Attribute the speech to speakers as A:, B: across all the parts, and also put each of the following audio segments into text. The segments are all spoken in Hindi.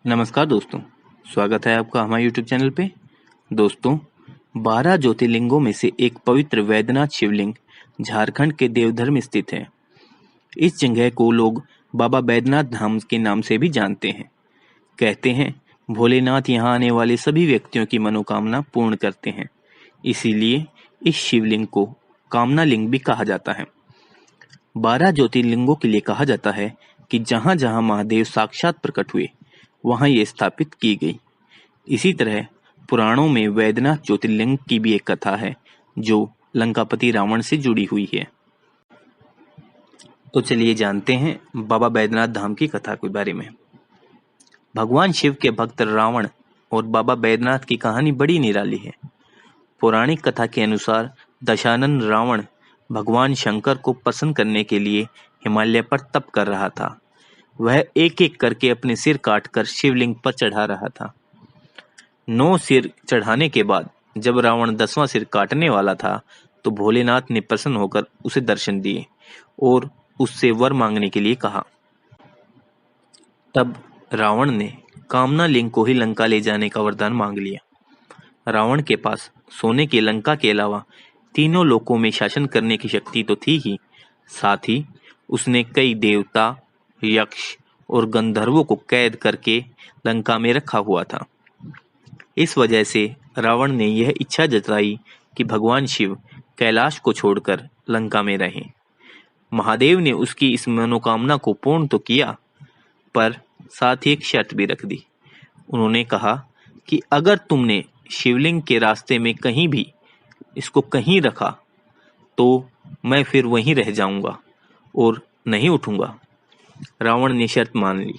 A: नमस्कार दोस्तों, स्वागत है आपका हमारे YouTube चैनल पे। दोस्तों, 12 ज्योतिर्लिंगों में से एक पवित्र वैद्यनाथ शिवलिंग झारखंड के देवधर में स्थित है। इस जगह को लोग बाबा बैद्यनाथ धाम के नाम से भी जानते हैं। कहते हैं भोलेनाथ यहाँ आने वाले सभी व्यक्तियों की मनोकामना पूर्ण करते हैं। इसीलिए इस शिवलिंग को कामना लिंग भी कहा जाता है। 12 ज्योतिर्लिंगों के लिए कहा जाता है कि जहाँ जहाँ महादेव साक्षात प्रकट हुए वहाँ ये स्थापित की गई। इसी तरह पुराणों में वैद्यनाथ ज्योतिर्लिंग की भी एक कथा है जो लंकापति रावण से जुड़ी हुई है। तो चलिए जानते हैं बाबा बैद्यनाथ धाम की कथा के बारे में। भगवान शिव के भक्त रावण और बाबा बैद्यनाथ की कहानी बड़ी निराली है। पौराणिक कथा के अनुसार दशानन रावण भगवान शंकर को प्रसन्न करने के लिए हिमालय पर तप कर रहा था। वह एक एक करके अपने सिर काटकर शिवलिंग पर चढ़ा रहा था। 9 सिर चढ़ाने के बाद जब रावण 10वां सिर काटने वाला था तो भोलेनाथ ने प्रसन्न होकर उसे दर्शन दिए और उससे वर मांगने के लिए कहा। तब रावण ने कामना लिंग को ही लंका ले जाने का वरदान मांग लिया। रावण के पास सोने की लंका के अलावा तीनों लोकों में शासन करने की शक्ति तो थी ही, साथ ही उसने कई देवता, यक्ष और गंधर्वों को कैद करके लंका में रखा हुआ था। इस वजह से रावण ने यह इच्छा जताई कि भगवान शिव कैलाश को छोड़कर लंका में रहें। महादेव ने उसकी इस मनोकामना को पूर्ण तो किया, पर साथ ही एक शर्त भी रख दी। उन्होंने कहा कि अगर तुमने शिवलिंग के रास्ते में कहीं भी इसको कहीं रखा तो मैं फिर वहीं रह जाऊंगा और नहीं उठूंगा। रावण ने शर्त मान ली।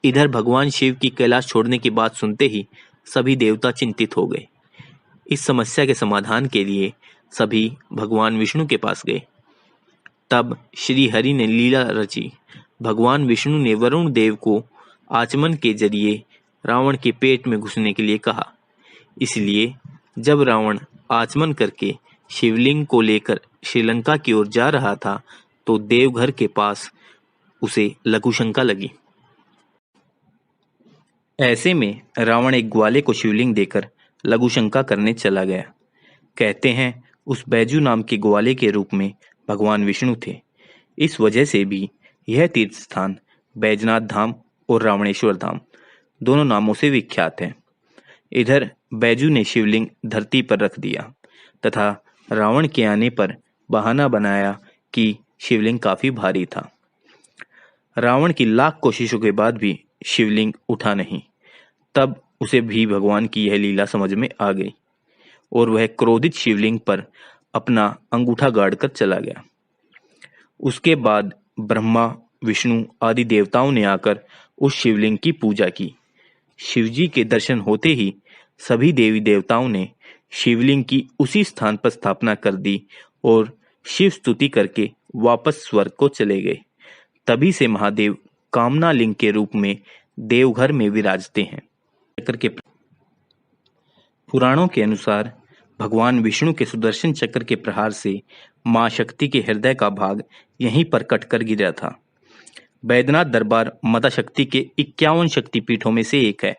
A: इधर भगवान शिव की कैलाश छोड़ने की बात सुनते ही सभी देवता चिंतित हो गए। इस समस्या के समाधान के लिए सभी भगवान विष्णु के पास गए। तब श्री हरि ने लीला रची। भगवान विष्णु ने वरुण देव को आचमन के जरिए रावण के पेट में घुसने के लिए कहा। इसलिए जब रावण आचमन करके शिवलिंग को लेकर श्रीलंका की ओर जा रहा था तो देवघर के पास उसे लघुशंका लगी। ऐसे में रावण एक ग्वाले को शिवलिंग देकर लघुशंका करने चला गया। कहते हैं उस बैजू नाम के ग्वाले के रूप में भगवान विष्णु थे। इस वजह से भी यह तीर्थ स्थान बैजनाथ धाम और रावणेश्वर धाम दोनों नामों से विख्यात है। इधर बैजू ने शिवलिंग धरती पर रख दिया तथा रावण के आने पर बहाना बनाया कि शिवलिंग काफी भारी था। रावण की लाख कोशिशों के बाद भी शिवलिंग उठा नहीं। तब उसे भी भगवान की यह लीला समझ में आ गई और वह क्रोधित शिवलिंग पर अपना अंगूठा गाड़कर चला गया। उसके बाद ब्रह्मा, विष्णु आदि देवताओं ने आकर उस शिवलिंग की पूजा की। शिवजी के दर्शन होते ही सभी देवी देवताओं ने शिवलिंग की उसी स्थान पर स्थापना कर दी और शिव स्तुति करके वापस स्वर्ग को चले गए। तभी से महादेव कामना लिंग के रूप में देवघर में विराजते हैं। चक्र के पुराणों के अनुसार भगवान विष्णु के सुदर्शन चक्र के प्रहार से मां शक्ति के हृदय का भाग यहीं पर कटकर गिरा था। बैद्यनाथ दरबार माता शक्ति के 51 शक्तिपीठों में से एक है।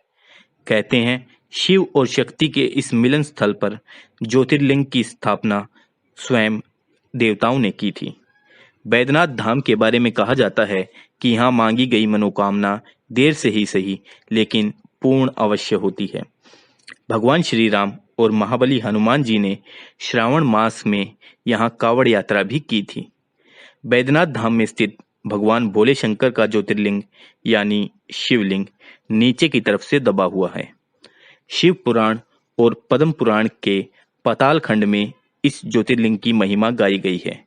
A: कहते हैं शिव और शक्ति के इस मिलन स्थल पर ज्योतिर्लिंग की स्थापना स्वयं देवताओं ने की थी। बैद्यनाथ धाम के बारे में कहा जाता है कि यहाँ मांगी गई मनोकामना देर से ही सही लेकिन पूर्ण अवश्य होती है। भगवान श्री राम और महाबली हनुमान जी ने श्रावण मास में यहाँ कावड़ यात्रा भी की थी। बैद्यनाथ धाम में स्थित भगवान भोले शंकर का ज्योतिर्लिंग यानी शिवलिंग नीचे की तरफ से दबा हुआ है। शिव पुराण और पद्म पुराण के पाताल खंड में इस ज्योतिर्लिंग की महिमा गाई गई है।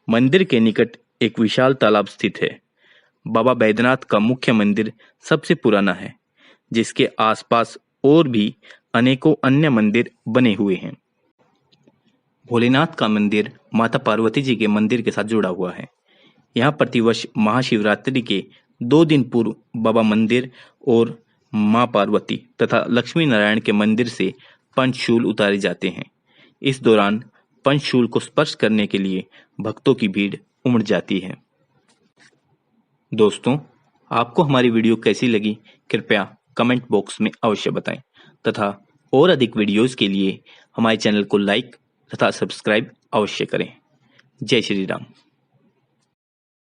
A: मंदिर के निकट एक विशाल तालाब स्थित है। बाबा बैद्यनाथ का मुख्य मंदिर सबसे पुराना है, जिसके आसपास और भी अनेकों अन्य मंदिर बने हुए हैं। भोलेनाथ का मंदिर माता पार्वती जी के मंदिर के साथ जुड़ा हुआ है। यहाँ प्रतिवर्ष महाशिवरात्रि के 2 दिन पूर्व बाबा मंदिर और मां पार्वती तथा लक्ष्मी नारायण के मंदिर से पंचशूल उतारे जाते हैं। इस दौरान पंचशूल को स्पर्श करने के लिए भक्तों की भीड़ उमड़ जाती है। दोस्तों, आपको हमारी वीडियो कैसी लगी कृपया कमेंट बॉक्स में अवश्य बताएं तथा और अधिक वीडियोस के लिए हमारे चैनल को लाइक तथा सब्सक्राइब अवश्य करें। जय श्री राम।